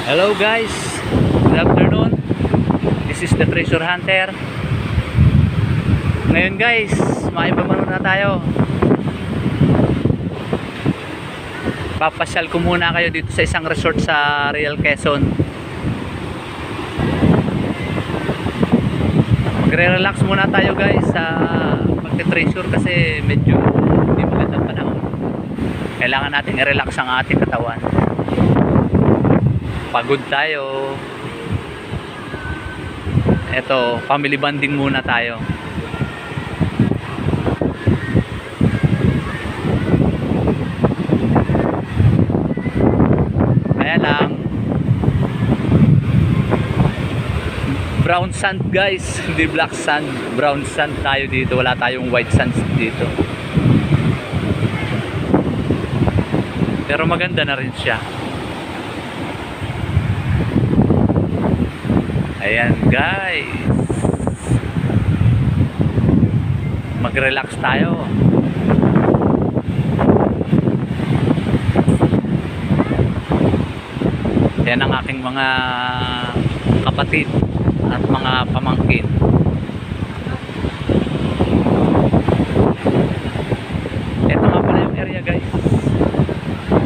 Hello guys, good afternoon. This is the Treasure Hunter. Ngayon guys, maibabano na tayo. Papasyal ko muna kayo dito sa isang resort sa Real Quezon. Magre-relax muna tayo guys sa pagte-treasure kasi medyo hindi magandang panahon. Kailangan natin i-relax ang ating katawan. Pagod tayo. Eto, family bonding muna tayo. Kaya lang brown sand guys, hindi black sand. Brown sand tayo dito, wala tayong white sand dito. Pero maganda na rin siya. Ayan guys, mag-relax tayo. Yan ang aking mga kapatid at mga pamangkin. Ito nga pala yung area guys.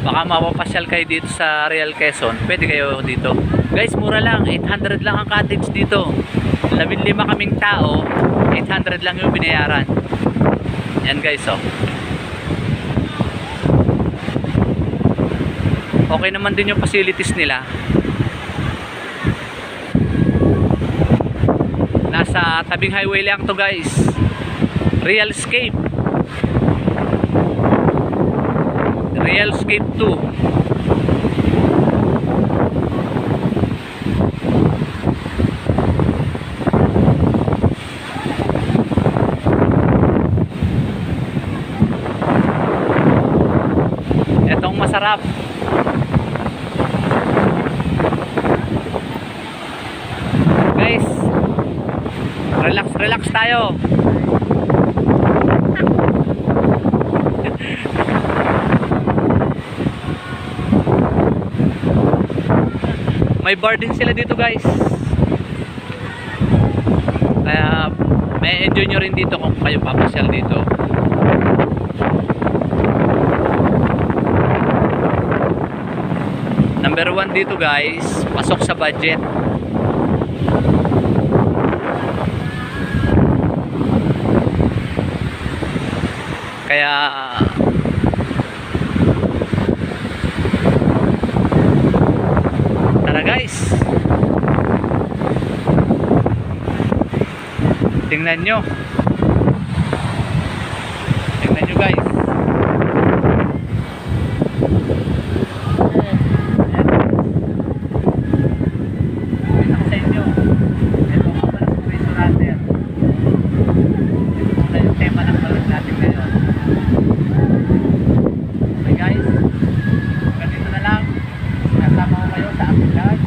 Baka mapapasyal kayo dito sa Real Quezon, pwede kayo dito guys. Mura lang, 800 lang ang cottage dito. 15 kaming tao, 800 lang yung binayaran. Yan guys, oh. Okay naman din yung facilities nila. Nasa tabing highway lang to guys. Real Escape 2. Etong masarap. Guys, relax tayo. May bar din sila dito guys. Kaya may enjoy nyo rin dito kung kayo papasyal dito. Number 1 dito guys, pasok sa budget. Kaya tara guys, tingnan nyo guys. Ganito na lang, kasama ko kayo sa aking vlog.